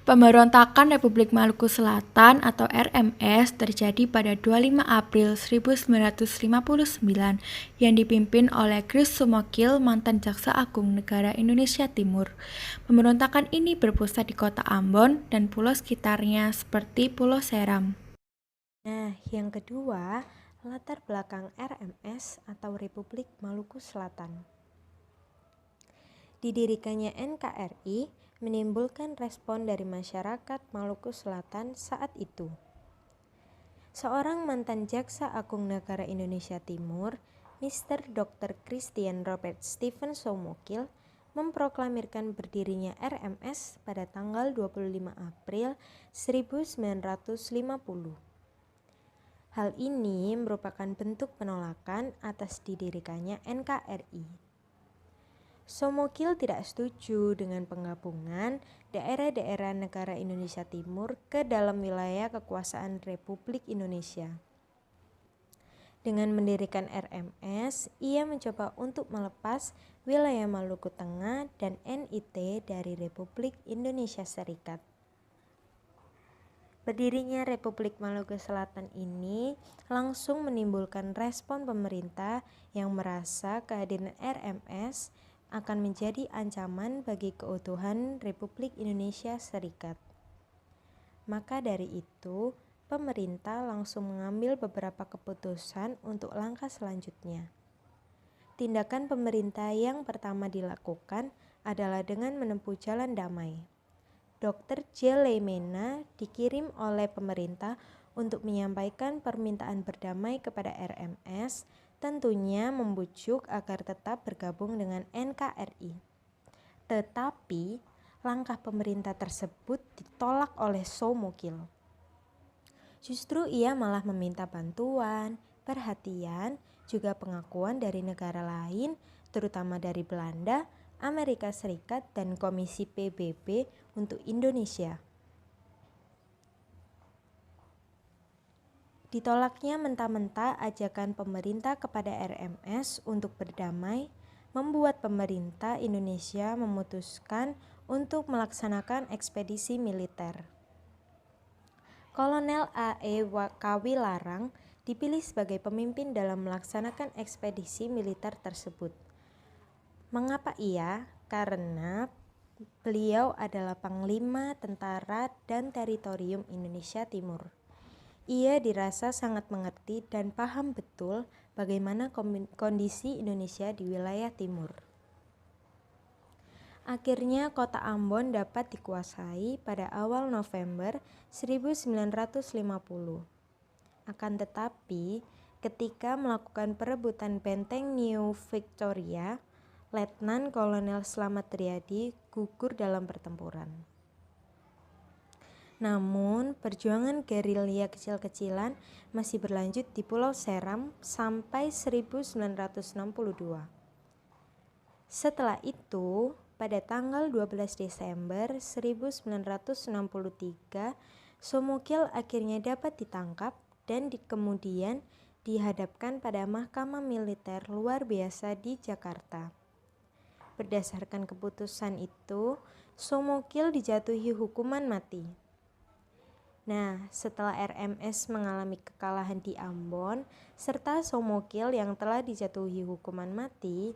Pemberontakan Republik Maluku Selatan atau RMS terjadi pada 25 April 1959 yang dipimpin oleh Chris Sumokil, mantan Jaksa Agung Negara Indonesia Timur. Pemberontakan ini berpusat di kota Ambon dan pulau sekitarnya seperti Pulau Seram. Nah, yang kedua, latar belakang RMS atau Republik Maluku Selatan. Didirikannya NKRI menimbulkan respon dari masyarakat Maluku Selatan saat itu. Seorang mantan Jaksa Agung Negara Indonesia Timur, Mr. Dr. Christian Robert Stephen Soumokil, memproklamirkan berdirinya RMS pada tanggal 25 April 1950. Hal ini merupakan bentuk penolakan atas didirikannya NKRI. Soumokil tidak setuju dengan penggabungan daerah-daerah negara Indonesia Timur ke dalam wilayah kekuasaan Republik Indonesia. Dengan mendirikan RMS, ia mencoba untuk melepas wilayah Maluku Tengah dan NIT dari Republik Indonesia Serikat. Berdirinya Republik Maluku Selatan ini langsung menimbulkan respon pemerintah yang merasa kehadiran RMS akan menjadi ancaman bagi keutuhan Republik Indonesia Serikat. Maka dari itu, pemerintah langsung mengambil beberapa keputusan untuk langkah selanjutnya. Tindakan pemerintah yang pertama dilakukan adalah dengan menempuh jalan damai. Dr. J. Leimena dikirim oleh pemerintah untuk menyampaikan permintaan berdamai kepada RMS, tentunya membujuk agar tetap bergabung dengan NKRI. Tetapi, langkah pemerintah tersebut ditolak oleh Soumokil. Justru ia malah meminta bantuan, perhatian, juga pengakuan dari negara lain, terutama dari Belanda, Amerika Serikat, dan Komisi PBB untuk Indonesia. Ditolaknya mentah-mentah ajakan pemerintah kepada RMS untuk berdamai, membuat pemerintah Indonesia memutuskan untuk melaksanakan ekspedisi militer. Kolonel A.E. Kawilarang dipilih sebagai pemimpin dalam melaksanakan ekspedisi militer tersebut. Mengapa ia? Karena beliau adalah Panglima Tentara dan Teritorium Indonesia Timur. Ia dirasa sangat mengerti dan paham betul bagaimana kondisi Indonesia di wilayah timur. Akhirnya kota Ambon dapat dikuasai pada awal November 1950. Akan tetapi, ketika melakukan perebutan benteng New Victoria, Letnan Kolonel Slamet Riyadi gugur dalam pertempuran. Namun, perjuangan gerilya kecil-kecilan masih berlanjut di Pulau Seram sampai 1962. Setelah itu, pada tanggal 12 Desember 1963, Soumokil akhirnya dapat ditangkap dan kemudian dihadapkan pada Mahkamah Militer Luar Biasa di Jakarta. Berdasarkan keputusan itu, Soumokil dijatuhi hukuman mati. Nah, setelah RMS mengalami kekalahan di Ambon, serta Soumokil yang telah dijatuhi hukuman mati,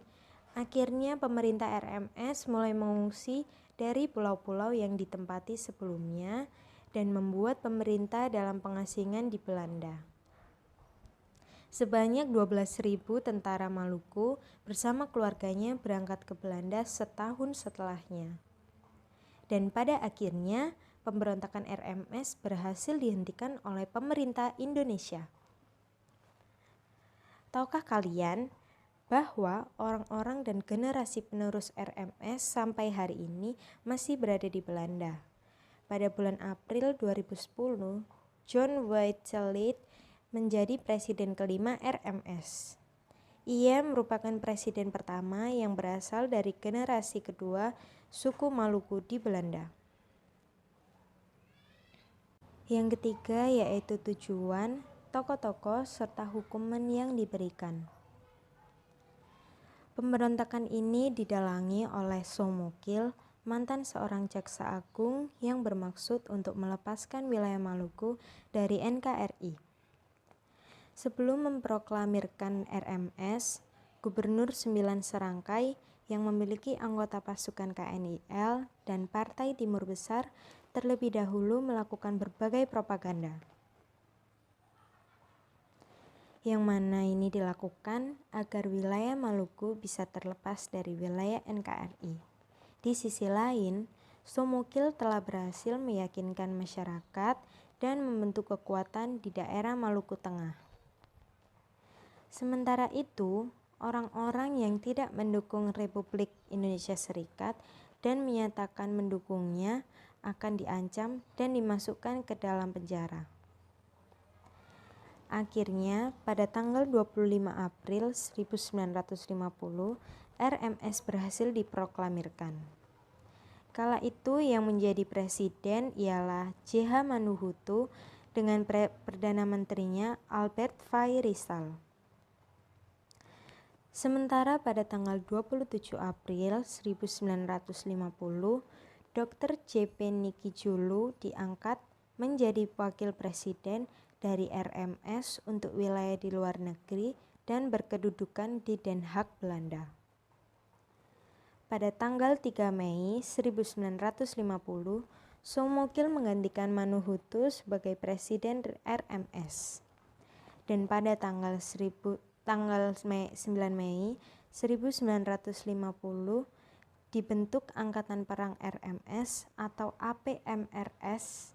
akhirnya pemerintah RMS mulai mengungsi dari pulau-pulau yang ditempati sebelumnya dan membuat pemerintah dalam pengasingan di Belanda. Sebanyak 12.000 tentara Maluku bersama keluarganya berangkat ke Belanda setahun setelahnya. Dan pada akhirnya, pemberontakan RMS berhasil dihentikan oleh pemerintah Indonesia. Tahukah kalian bahwa orang-orang dan generasi penerus RMS sampai hari ini masih berada di Belanda? Pada bulan April 2010, John Wycliffe menjadi presiden kelima RMS. Ia merupakan presiden pertama yang berasal dari generasi kedua suku Maluku di Belanda. Yang ketiga yaitu tujuan, tokoh-tokoh, serta hukuman yang diberikan. Pemberontakan ini didalangi oleh Soumokil, mantan seorang jaksa agung yang bermaksud untuk melepaskan wilayah Maluku dari NKRI. Sebelum memproklamirkan RMS, Gubernur 9 Serangkai yang memiliki anggota pasukan KNIL dan Partai Timur Besar terlebih dahulu melakukan berbagai propaganda. Yang mana ini dilakukan agar wilayah Maluku bisa terlepas dari wilayah NKRI. Di sisi lain, Somokil telah berhasil meyakinkan masyarakat dan membentuk kekuatan di daerah Maluku Tengah. Sementara itu, orang-orang yang tidak mendukung Republik Indonesia Serikat dan menyatakan mendukungnya akan diancam dan dimasukkan ke dalam penjara. Akhirnya, pada tanggal 25 April 1950, RMS berhasil diproklamirkan. Kala itu yang menjadi presiden ialah J.H. Manuhutu dengan Perdana Menterinya Albert Fay-Rizal. Sementara pada tanggal 27 April 1950, Dr. J.P. Nikijulu diangkat menjadi wakil presiden dari RMS untuk wilayah di luar negeri dan berkedudukan di Den Haag, Belanda. Pada tanggal 3 Mei 1950, Somokil menggantikan Manuhutu sebagai presiden RMS. Dan pada tanggal 9 Mei 1950 dibentuk Angkatan Perang RMS atau APMRS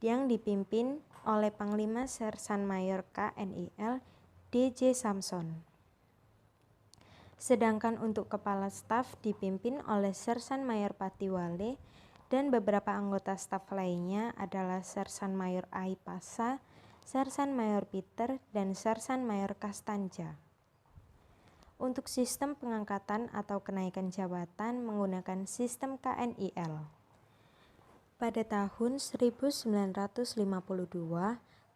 yang dipimpin oleh Panglima Sersan Mayor KNIL D.J. Samson. Sedangkan untuk Kepala Staf dipimpin oleh Sersan Mayor Patiwale dan beberapa anggota staf lainnya adalah Sersan Mayor Ai Pasa, Sersan Mayor Peter, dan Sersan Mayor Kastanja. Untuk sistem pengangkatan atau kenaikan jabatan menggunakan sistem KNIL. Pada tahun 1952,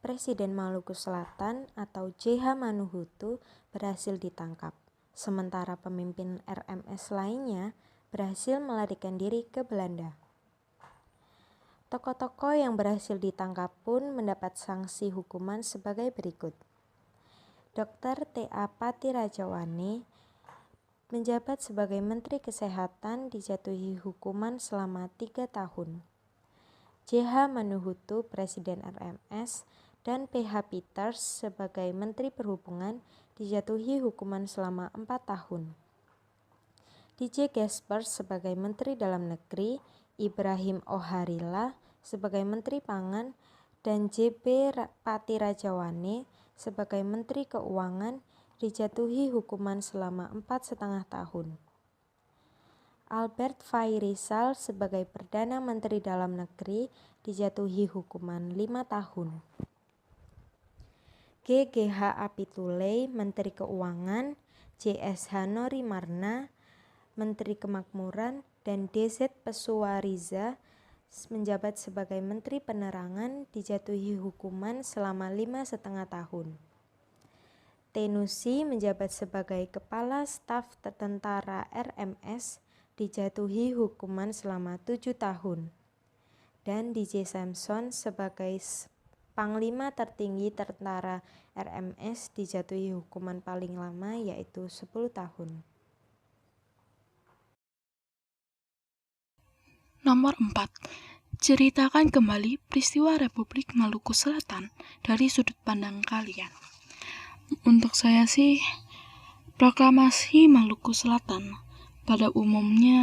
Presiden Maluku Selatan atau J.H. Manuhutu berhasil ditangkap, sementara pemimpin RMS lainnya berhasil melarikan diri ke Belanda. Tokoh-tokoh yang berhasil ditangkap pun mendapat sanksi hukuman sebagai berikut. Dr. T.A. Patirajawane menjabat sebagai Menteri Kesehatan dijatuhi hukuman selama 3 tahun. J.H. Manuhutu, Presiden RMS, dan P.H. Peters sebagai Menteri Perhubungan dijatuhi hukuman selama 4 tahun. D.J. Gaspers sebagai Menteri Dalam Negeri, Ibrahim Oharila sebagai Menteri Pangan, dan J.B. Patirajawane sebagai Menteri Keuangan dijatuhi hukuman selama 4,5 tahun. Albert Fay-Rizal sebagai Perdana Menteri Dalam Negeri dijatuhi hukuman 5 tahun. G.G.H. Apitulei, Menteri Keuangan, J.S.H. Norimarna, Menteri Kemakmuran, dan D.Z. Pesuwariza menjabat sebagai Menteri Penerangan dijatuhi hukuman selama 5,5 tahun. Tenusi menjabat sebagai Kepala Staf Tentara RMS dijatuhi hukuman selama 7 tahun. Dan D.J. Samson sebagai Panglima Tertinggi Tentara RMS dijatuhi hukuman paling lama yaitu 10 tahun. Nomor 4. Ceritakan kembali peristiwa Republik Maluku Selatan dari sudut pandang kalian. Untuk saya sih, proklamasi Maluku Selatan pada umumnya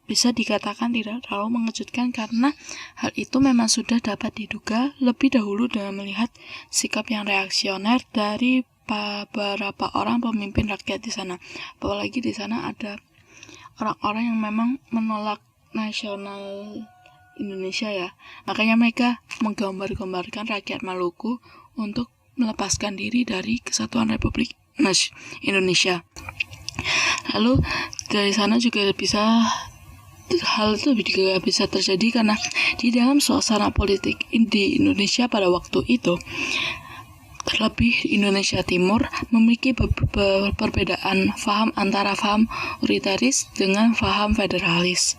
bisa dikatakan tidak terlalu mengejutkan karena hal itu memang sudah dapat diduga lebih dahulu dengan melihat sikap yang reaksioner dari beberapa orang pemimpin rakyat di sana. Apalagi di sana ada orang-orang yang memang menolak nasional Indonesia ya. Makanya mereka menggambar-gambarkan rakyat Maluku untuk melepaskan diri dari Kesatuan Republik Indonesia. Lalu dari sana juga hal itu juga bisa terjadi karena di dalam suasana politik di Indonesia pada waktu itu Terlebih di Indonesia Timur memiliki perbedaan paham antara paham otoritaris dengan paham federalis.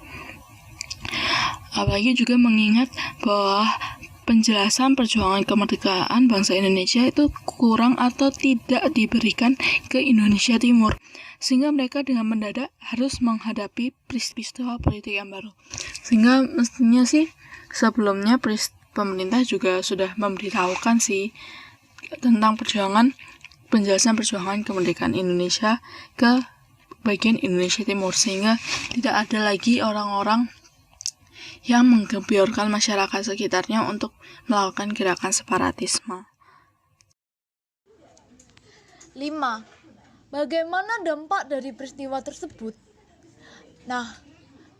Apalagi juga mengingat bahwa penjelasan perjuangan kemerdekaan bangsa Indonesia itu kurang atau tidak diberikan ke Indonesia Timur, sehingga mereka dengan mendadak harus menghadapi peristiwa politik yang baru. Sehingga mestinya sih sebelumnya pemerintah juga sudah memberitahukan sih tentang penjelasan perjuangan kemerdekaan Indonesia ke bagian Indonesia Timur, sehingga tidak ada lagi orang-orang yang menggembiarkan masyarakat sekitarnya untuk melakukan gerakan separatisme. 5. Bagaimana dampak dari peristiwa tersebut? Nah,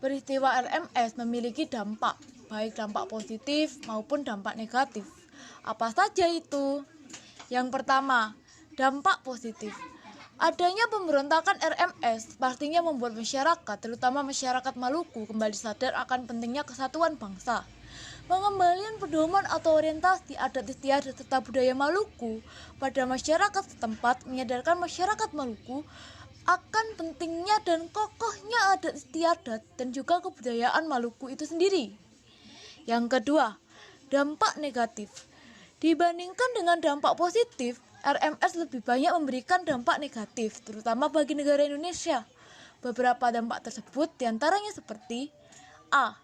peristiwa RMS memiliki dampak, baik dampak positif maupun dampak negatif. Apa saja itu? Yang pertama, dampak positif. Adanya pemberontakan RMS pastinya membuat masyarakat, terutama masyarakat Maluku, kembali sadar akan pentingnya kesatuan bangsa. Pengembalian pedoman atau orientasi adat istiadat serta budaya Maluku pada masyarakat setempat menyadarkan masyarakat Maluku akan pentingnya dan kokohnya adat istiadat dan juga kebudayaan Maluku itu sendiri. Yang kedua, dampak negatif. Dibandingkan dengan dampak positif, RMS lebih banyak memberikan dampak negatif, terutama bagi negara Indonesia. Beberapa dampak tersebut diantaranya seperti A.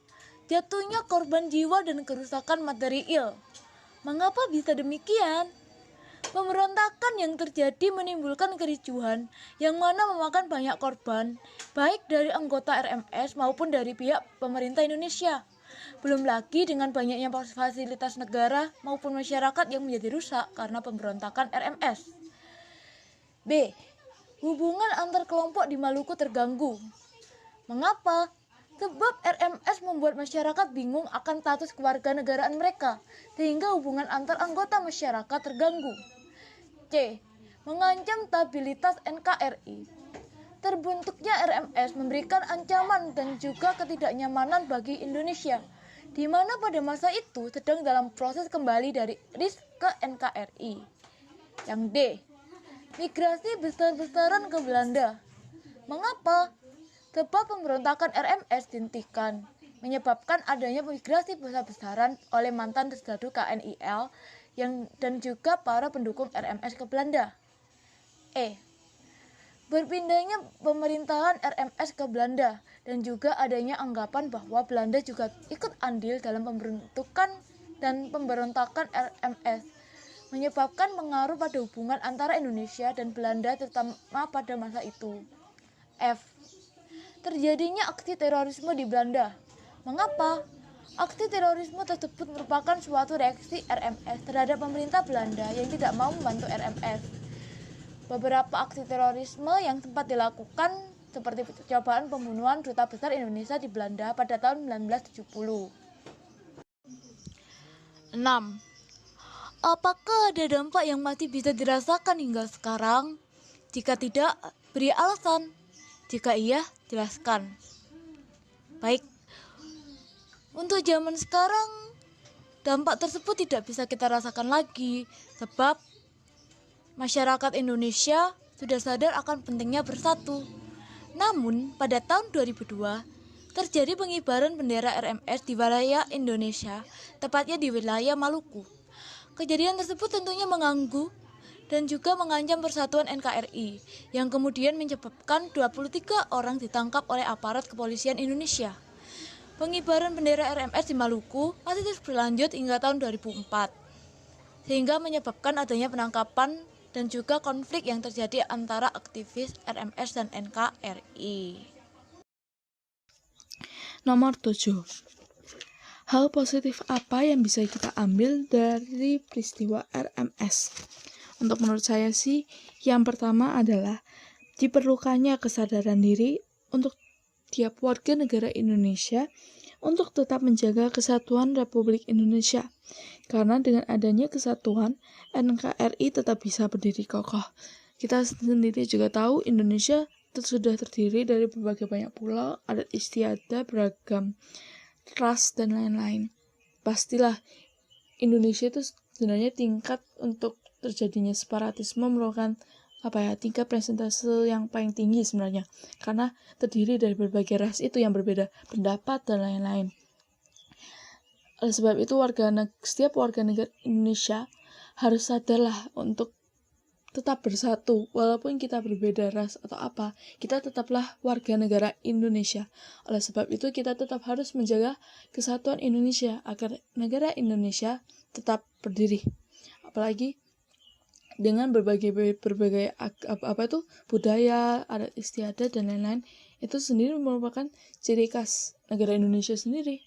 Jatuhnya korban jiwa dan kerusakan material. Mengapa bisa demikian? Pemberontakan yang terjadi menimbulkan kericuhan yang mana memakan banyak korban, baik dari anggota RMS maupun dari pihak pemerintah Indonesia. Belum lagi dengan banyaknya fasilitas negara maupun masyarakat yang menjadi rusak karena pemberontakan RMS. B. Hubungan antar kelompok di Maluku terganggu. Mengapa? Sebab RMS membuat masyarakat bingung akan status kewarganegaraan mereka, sehingga hubungan antar anggota masyarakat terganggu. C. Mengancam stabilitas NKRI. Terbentuknya RMS memberikan ancaman dan juga ketidaknyamanan bagi Indonesia, di mana pada masa itu sedang dalam proses kembali dari RIS ke NKRI. Yang D. Migrasi besar-besaran ke Belanda. Mengapa? Sebab pemberontakan RMS dihentikan, menyebabkan adanya migrasi besar-besaran oleh mantan serdadu KNIL dan juga para pendukung RMS ke Belanda. E. Berpindahnya pemerintahan RMS ke Belanda dan juga adanya anggapan bahwa Belanda juga ikut andil dalam pembentukan dan pemberontakan RMS, menyebabkan pengaruh pada hubungan antara Indonesia dan Belanda terutama pada masa itu. F. Terjadinya aksi terorisme di Belanda. Mengapa? Aksi terorisme tersebut merupakan suatu reaksi RMS terhadap pemerintah Belanda yang tidak mau membantu RMS. Beberapa aksi terorisme yang sempat dilakukan seperti percobaan pembunuhan Duta Besar Indonesia di Belanda pada tahun 1970. 6. Apakah ada dampak yang masih bisa dirasakan hingga sekarang? Jika tidak, beri alasan. Jika iya, jelaskan. Baik, untuk zaman sekarang, dampak tersebut tidak bisa kita rasakan lagi, sebab masyarakat Indonesia sudah sadar akan pentingnya bersatu. Namun, pada tahun 2002, terjadi pengibaran bendera RMS di wilayah Indonesia, tepatnya di wilayah Maluku. Kejadian tersebut tentunya mengganggu dan juga mengancam persatuan NKRI, yang kemudian menyebabkan 23 orang ditangkap oleh aparat kepolisian Indonesia. Pengibaran bendera RMS di Maluku masih terus berlanjut hingga tahun 2004, sehingga menyebabkan adanya penangkapan dan juga konflik yang terjadi antara aktivis RMS dan NKRI. Nomor 7. Hal positif apa yang bisa kita ambil dari peristiwa RMS? Untuk menurut saya sih, yang pertama adalah diperlukannya kesadaran diri untuk tiap warga negara Indonesia untuk tetap menjaga kesatuan Republik Indonesia. Karena dengan adanya kesatuan, NKRI tetap bisa berdiri kokoh. Kita sendiri juga tahu Indonesia sudah terdiri dari berbagai banyak pulau, adat istiadat, beragam ras, dan lain-lain. Pastilah Indonesia itu sebenarnya tingkat untuk terjadinya separatisme merupakan tingkat presentase yang paling tinggi sebenarnya, karena terdiri dari berbagai ras itu yang berbeda pendapat dan lain-lain. Oleh sebab itu setiap warga negara Indonesia harus sadarlah untuk tetap bersatu, walaupun kita berbeda ras atau apa, kita tetaplah warga negara Indonesia. Oleh sebab itu kita tetap harus menjaga kesatuan Indonesia agar negara Indonesia tetap berdiri. Apalagi dengan berbagai budaya, adat istiadat dan lain-lain, itu sendiri merupakan ciri khas negara Indonesia sendiri.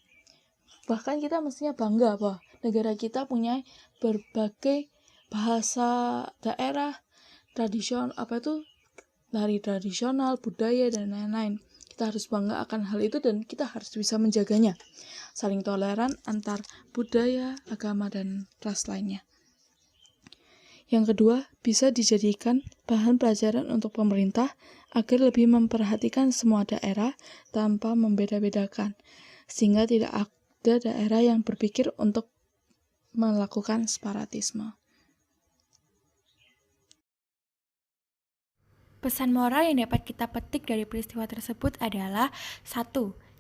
Bahkan kita mestinya bangga bahwa negara kita punya berbagai bahasa daerah, tari tradisional, budaya dan lain-lain. Kita harus bangga akan hal itu dan kita harus bisa menjaganya. Saling toleran antar budaya, agama dan ras lainnya. Yang kedua, bisa dijadikan bahan pelajaran untuk pemerintah agar lebih memperhatikan semua daerah tanpa membeda-bedakan, sehingga tidak ada daerah yang berpikir untuk melakukan separatisme. Pesan moral yang dapat kita petik dari peristiwa tersebut adalah 1.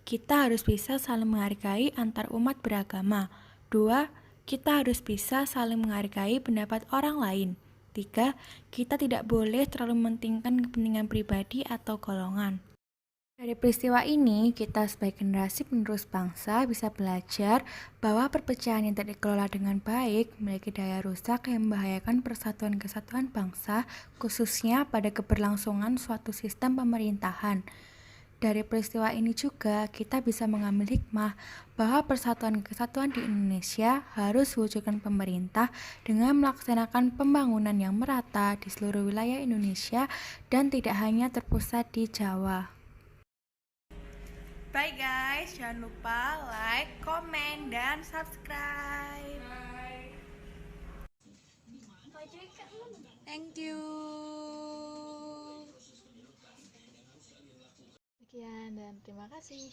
Kita harus bisa saling menghargai antar umat beragama. 2. Kita harus bisa saling menghargai pendapat orang lain. 3. Kita tidak boleh terlalu mementingkan kepentingan pribadi atau golongan. Dari peristiwa ini, kita sebagai generasi penerus bangsa bisa belajar bahwa perpecahan yang tidak dikelola dengan baik memiliki daya rusak yang membahayakan persatuan kesatuan bangsa, khususnya pada keberlangsungan suatu sistem pemerintahan. Dari peristiwa ini juga kita bisa mengambil hikmah bahwa persatuan kesatuan di Indonesia harus diwujudkan pemerintah dengan melaksanakan pembangunan yang merata di seluruh wilayah Indonesia dan tidak hanya terpusat di Jawa. Bye guys, jangan lupa like, komen, dan subscribe. Thank you. Sekian dan terima kasih.